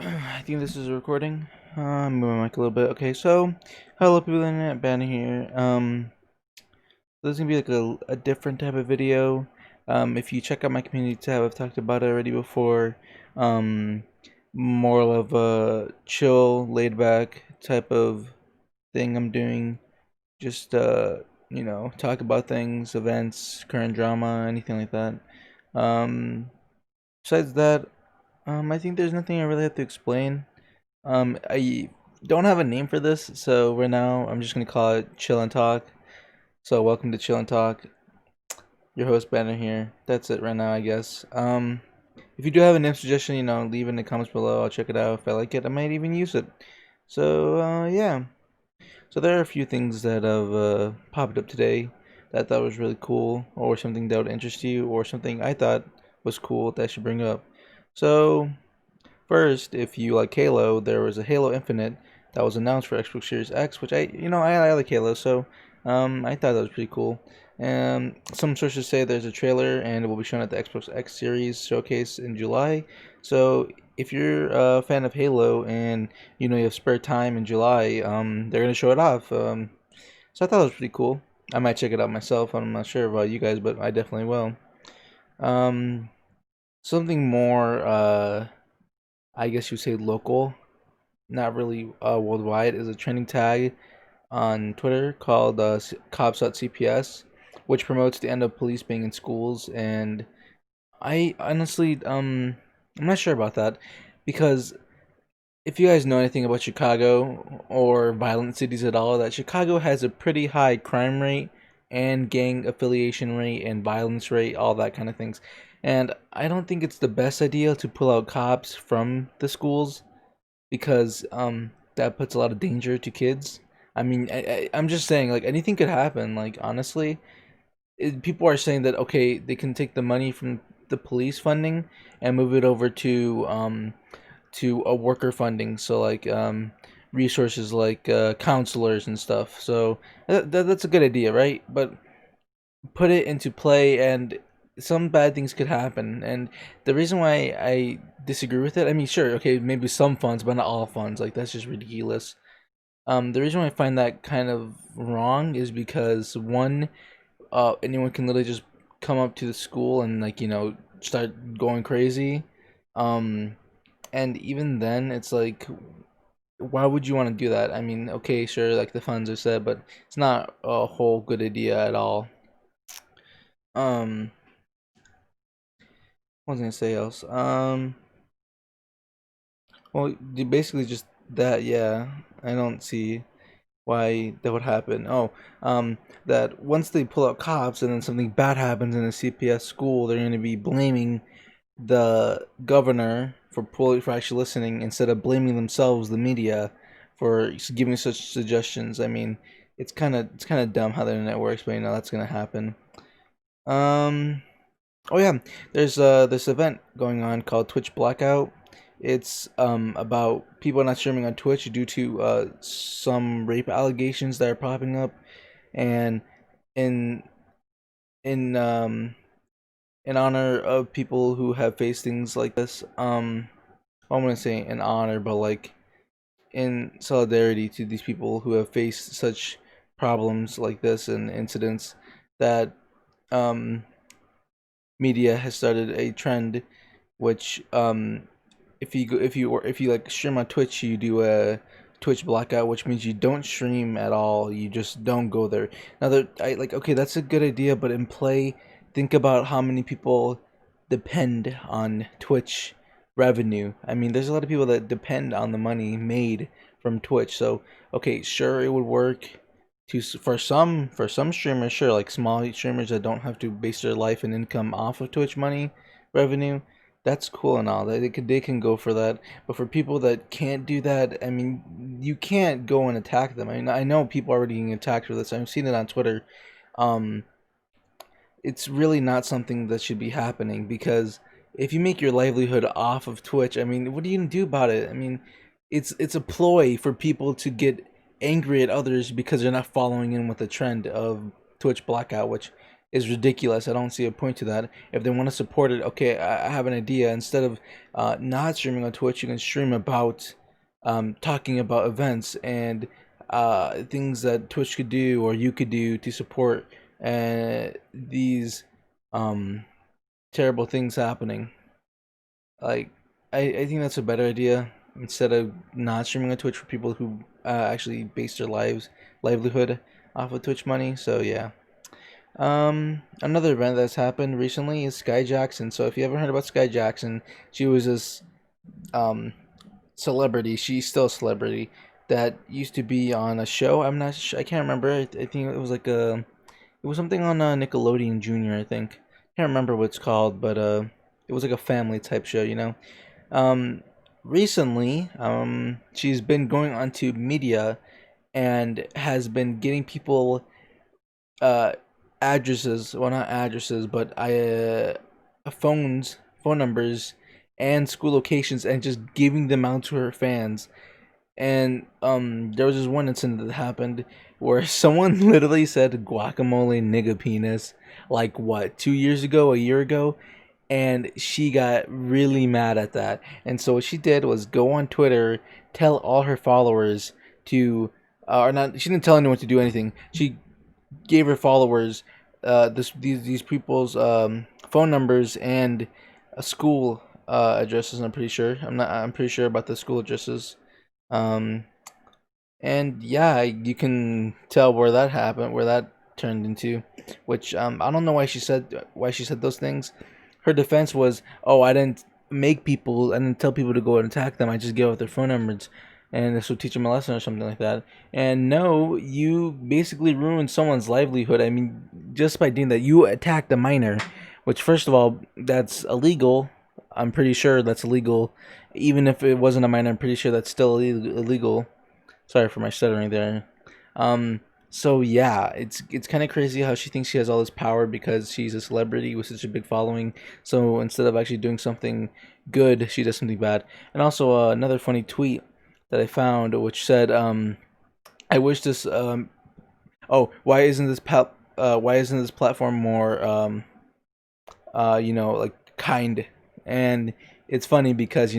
I think this is a recording. Move my mic a little bit. Okay, so hello people on the internet, Ben here. This is gonna be like a different type of video. If you check out my community tab, I've talked about it already before. Um, More of a chill, laid back type of thing I'm doing. Just talk about things, events, current drama, anything like that. Um, Besides that, I think there's nothing I really have to explain. I don't have a name for this, so right now I'm just gonna call it Chill and Talk. So welcome to Chill and Talk. Your host Banner here. That's it right now, I guess. If you do have a name suggestion, leave it in the comments below. I'll check it out. If I like it, I might even use it. So yeah. So there are a few things that have popped up today that I thought was really cool, or something that would interest you, or something I thought was cool that I should bring up. So first, if you like Halo, there was a Halo Infinite that was announced for Xbox Series X, which I like Halo, so I thought that was pretty cool. And some sources say there's a trailer and it will be shown at the Xbox X Series showcase in July. So if you're a fan of Halo and you have spare time in July, they're gonna show it off. So I thought it was pretty cool. I might check it out myself. I'm not sure about you guys, but I definitely will. Um, Something more I guess you say local, not really worldwide, is a trending tag on Twitter called CopsOutCPS, which promotes the end of police being in schools. And I honestly, I'm not sure about that because if you guys know anything about Chicago or violent cities at all, that Chicago has a pretty high crime rate and gang affiliation rate and violence rate, all that kind of things. And I don't think it's the best idea to pull out cops from the schools because that puts a lot of danger to kids. I mean, I'm just saying, like, anything could happen. Like, honestly, people are saying that okay, they can take the money from the police funding and move it over to a worker funding. So like resources like counselors and stuff. So that's a good idea, right? But put it into play and some bad things could happen. And the reason why I disagree with it, I mean, sure, okay, maybe some funds, but not all funds. Like that's just ridiculous. The reason why I find that kind of wrong is because one, anyone can literally just come up to the school and like start going crazy. Um, and even then, it's like, why would you want to do that? I mean, okay, sure, like the funds are said, but it's not a whole good idea at all. Um, what was I gonna say else? Well, basically just that. Yeah, I don't see why that would happen. Oh, that once they pull out cops and then something bad happens in a CPS school, they're going to be blaming the governor for actually listening instead of blaming themselves, the media, for giving such suggestions. I mean, it's kind of dumb how the internet works, but that's going to happen. Um, Oh yeah, there's this event going on called Twitch Blackout. It's about people not streaming on Twitch due to some rape allegations that are popping up, and in in um in honor of people who have faced things like this, I want to say in honor, but like in solidarity to these people who have faced such problems like this and incidents that um media has started a trend which if you like stream on Twitch, you do a Twitch blackout, which means you don't stream at all. You just don't go there. Now that I like, okay, that's a good idea, but in play, think about how many people depend on Twitch revenue. I mean, there's a lot of people that depend on the money made from Twitch. So, okay, sure, it would work for some streamers, sure, like small streamers that don't have to base their life and income off of Twitch money revenue. That's cool and all. They can go for that. But for people that can't do that, I mean, you can't go and attack them. I mean, I know people are already getting attacked for this. I've seen it on Twitter. Um, it's really not something that should be happening because if you make your livelihood off of Twitch, I mean, what are you gonna do about it? I mean, it's a ploy for people to get angry at others because they're not following in with the trend of Twitch blackout, which is ridiculous. I don't see a point to that. If they want to support it, okay, I have an idea. Instead of not streaming on Twitch, you can stream about talking about events and things that Twitch could do or you could do to support these um, terrible things happening. Like, I think that's a better idea instead of not streaming on Twitch for people who actually base their livelihood off of Twitch money. So yeah. Another event that's happened recently is Skai Jackson. So if you haven't heard about Skai Jackson, she was this um celebrity. She's still a celebrity that used to be on a show. I'm not. I can't remember. I think it was like a. It was something on Nickelodeon Junior. I think. Can't remember what it's called, but it was like a family type show. Um, recently, she's been going onto media and has been getting people uh addresses, well, not addresses, but phone numbers and school locations, and just giving them out to her fans. And there was this one incident that happened where someone literally said guacamole nigga penis, like what, 2 years ago, a year ago, and she got really mad at that. And so what she did was go on Twitter, tell all her followers to or not, she didn't tell anyone to do anything. She gave her followers these people's phone numbers and school addresses. I'm pretty sure. I'm pretty sure about the school addresses. Um, and yeah, you can tell where that happened, where that turned into. Which I don't know why she said those things. Her defense was, "Oh, I didn't tell people to go and attack them. I just gave out their phone numbers, and this will teach them a lesson or something like that." And no, you basically ruined someone's livelihood. I mean, just by doing that, you attacked a minor, which first of all, that's illegal. I'm pretty sure that's illegal. Even if it wasn't a minor, I'm pretty sure that's still illegal. Sorry for my stuttering there. Um, so yeah, it's kind of crazy how she thinks she has all this power because she's a celebrity with such a big following. So instead of actually doing something good, she does something bad. And also another funny tweet that I found, which said, "I wish this oh, why isn't this platform more like kind?" And it's funny because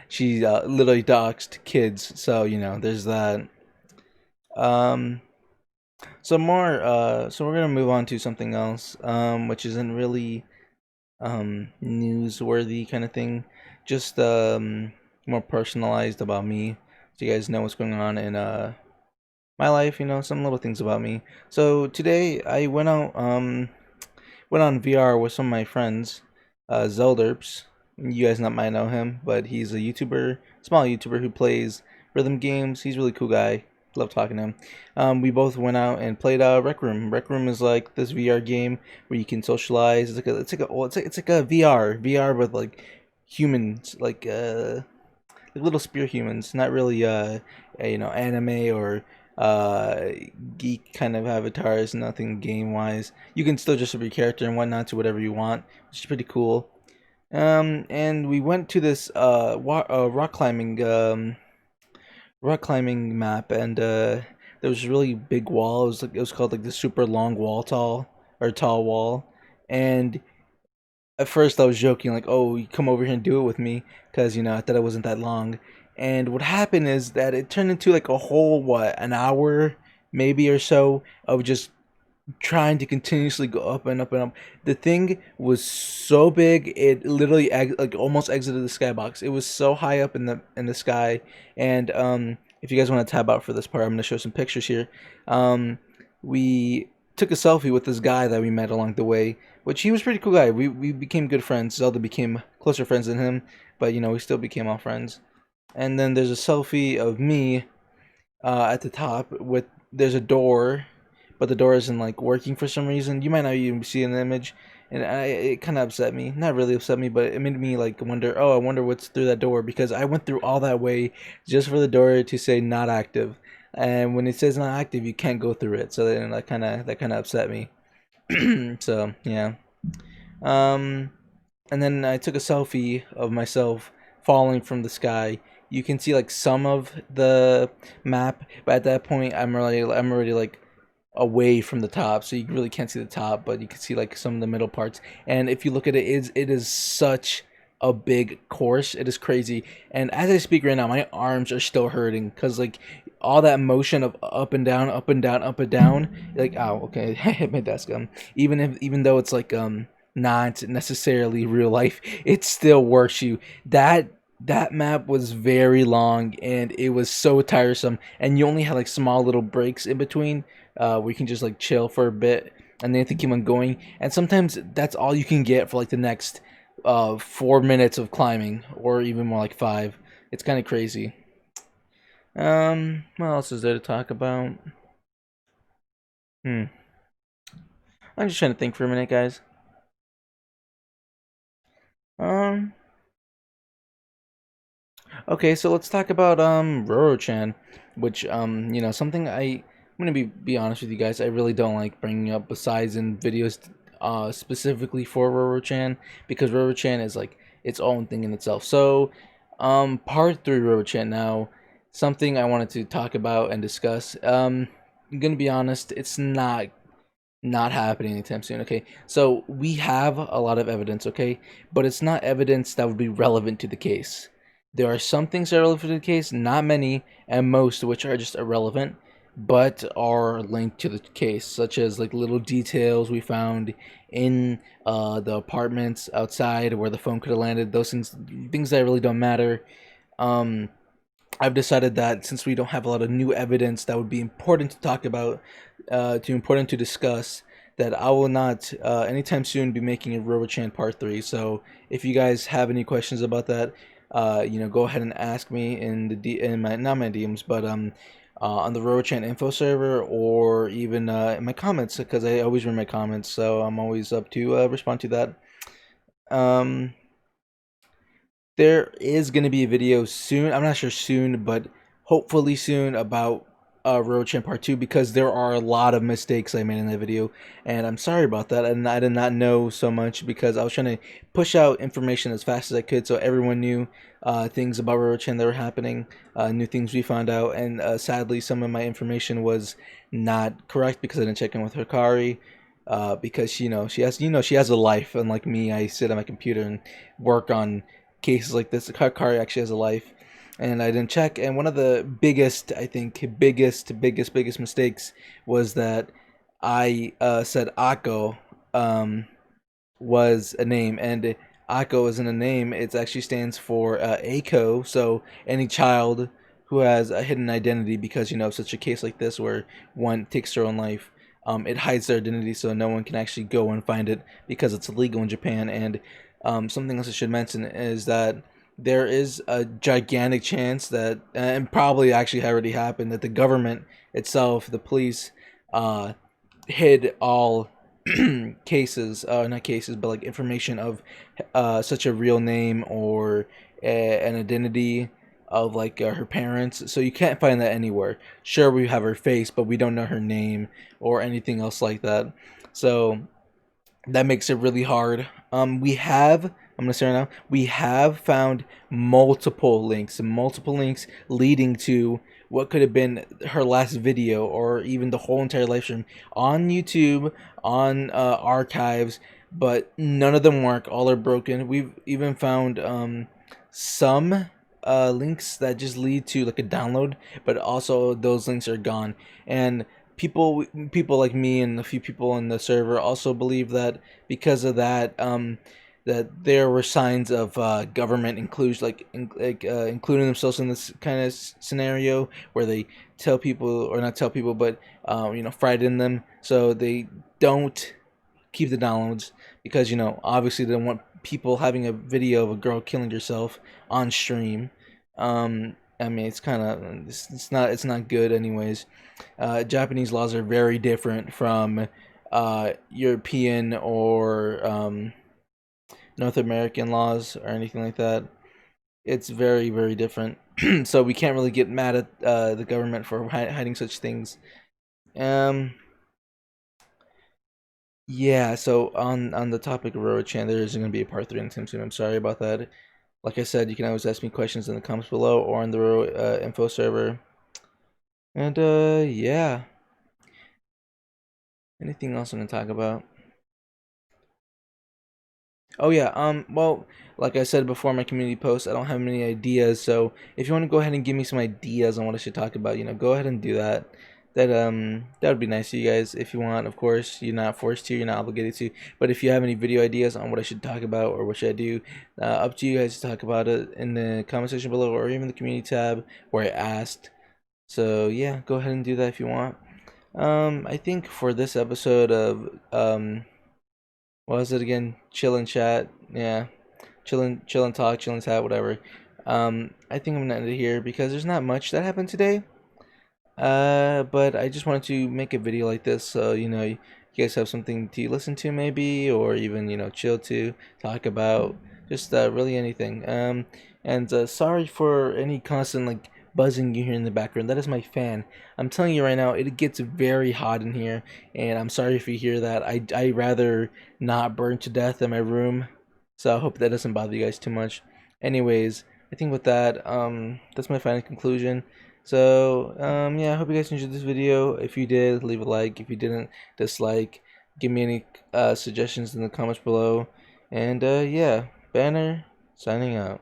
she literally doxed kids, so there's that. Um, so we're gonna move on to something else, which isn't really newsworthy kind of thing, just more personalized about me, so you guys know what's going on in my life. Some little things about me. So today I went on VR with some of my friends, Zelderps. You guys not might know him, but he's a YouTuber, small YouTuber who plays rhythm games. He's a really cool guy. Love talking to him. We both went out and played Rec Room. Rec Room is like this VR game where you can socialize. It's like a VR with like humans, like little spear humans, not really anime or uh geek kind of avatars, nothing game wise. You can still just have your character and whatnot to whatever you want, which is pretty cool. And we went to this rock climbing map, and there was a really big wall. It was called like the super long wall tall wall. And at first I was joking, like, "Oh, you come over here and do it with me," because I thought it wasn't that long. And what happened is that it turned into like a whole, what, an hour maybe or so of just trying to continuously go up and up and up. The thing was so big, it literally like almost exited the skybox. It was so high up in the sky. And if you guys want to tab out for this part, I'm going to show some pictures here. We took a selfie with this guy that we met along the way, which he was a pretty cool guy. We became good friends. Zelda became closer friends than him, but we still became all friends. And then there's a selfie of me at the top with there's a door, but the door isn't like working for some reason. You might not even see an image, and it kind of upset me. Not really upset me, but it made me like wonder. Oh, I wonder what's through that door, because I went through all that way just for the door to say not active, and when it says not active, you can't go through it. So then that kind of upset me. So yeah. Um, and then I took a selfie of myself falling from the sky. You can see like some of the map, but at that point, I'm already like away from the top, so you really can't see the top, but you can see like some of the middle parts. And if you look at it, it is such a big course. It is crazy. And as I speak right now, my arms are still hurting because like all that motion of up and down, up and down, up and down. Like, oh, okay, I hit my desk. Even though it's like not necessarily real life, it still works you. That map was very long and it was so tiresome, and you only had like small little breaks in between where you can just like chill for a bit and then you have to keep on going, and sometimes that's all you can get for like the next 4 minutes of climbing, or even more like 5. It's kind of crazy. What else is there to talk about? I'm just trying to think for a minute, guys. um Okay, so let's talk about Rorochan, which something I'm gonna be honest with you guys, I really don't like bringing up besides in videos specifically for Rorochan, because Rorochan is like its own thing in itself. So part 3 Rorochan now, something I wanted to talk about and discuss. I'm gonna be honest, it's not happening anytime soon. Okay, so we have a lot of evidence, okay, but it's not evidence that would be relevant to the case. There are some things that are relevant to the case, not many, and most of which are just irrelevant but are linked to the case, such as like little details we found in the apartments outside where the phone could have landed. Those things that really don't matter. um I've decided that since we don't have a lot of new evidence that would be important to talk about, too important to discuss, that I will not anytime soon be making a Rorochan Part 3. So if you guys have any questions about that, go ahead and ask me in in my, not my DMs, but on the Rorochan info server, or even in my comments, because I always read my comments, so I'm always up to respond to that. Um, there is going to be a video soon. I'm not sure soon, but hopefully soon, about Rorochan Part 2, because there are a lot of mistakes I made in that video, and I'm sorry about that. And I did not know so much because I was trying to push out information as fast as I could so everyone knew things about Rorochan that were happening, new things we found out, and sadly some of my information was not correct because I didn't check in with Hikari. Because she has a life, unlike me. I sit on my computer and work on cases like this. Kari actually has a life, and I didn't check. And one of the biggest, I think, biggest mistakes was that I said Akko was a name, and Akko isn't a name. It actually stands for ACO. So any child who has a hidden identity, because such a case like this where one takes their own life, it hides their identity so no one can actually go and find it because it's illegal in Japan. And something else I should mention is that there is a gigantic chance that, and probably actually already happened, that the government itself, the police, uh, hid all cases, not cases, but like information of such a real name, or an identity of like her parents. So you can't find that anywhere. Sure, we have her face, but we don't know her name or anything else like that. So that makes it really hard. I'm gonna say right now, we have found multiple links leading to what could have been her last video, or even the whole entire live stream on YouTube, on archives, but none of them work. All are broken. We've even found some links that just lead to like a download, but also those links are gone. And people like me and a few people in the server also believe that because of that, that there were signs of government inclusion, including themselves in this kind of scenario where they tell people, or not tell people, but frighten them so they don't keep the downloads, because obviously they don't want people having a video of a girl killing herself on stream. I mean, it's kind of, it's not good anyways. Japanese laws are very different from European or North American laws or anything like that. It's very, very different. So we can't really get mad at the government for hiding such things. Um, yeah. So on the topic of Rorochan, there isn't going to be a part 3 anytime soon. I'm sorry about that. Like I said, you can always ask me questions in the comments below or on the info server. And yeah. Anything else I'm gonna talk about? Oh yeah, well, like I said before, my community post, I don't have many ideas, so if you want to go ahead and give me some ideas on what I should talk about, go ahead and do that. That would be nice to you guys. If you want, of course, you're not forced to, you're not obligated to. But if you have any video ideas on what I should talk about or what should I do, up to you guys to talk about it in the comment section below or even the community tab where I asked. So yeah, go ahead and do that if you want. I think for this episode of what was it again? Chill and chat. Yeah, chill and talk, chill and chat, whatever. I think I'm gonna end it here because there's not much that happened today. But I just wanted to make a video like this so you guys have something to listen to maybe, or even chill to talk about, just really anything. And sorry for any constant like buzzing you hear in the background. That is my fan. I'm telling you right now, it gets very hot in here, and I'm sorry if you hear that. I rather not burn to death in my room, so I hope that doesn't bother you guys too much. Anyways, I think with that, that's my final conclusion. So, yeah, I hope you guys enjoyed this video. If you did, leave a like. If you didn't, dislike. Give me any suggestions in the comments below. And, yeah, Banner, signing out.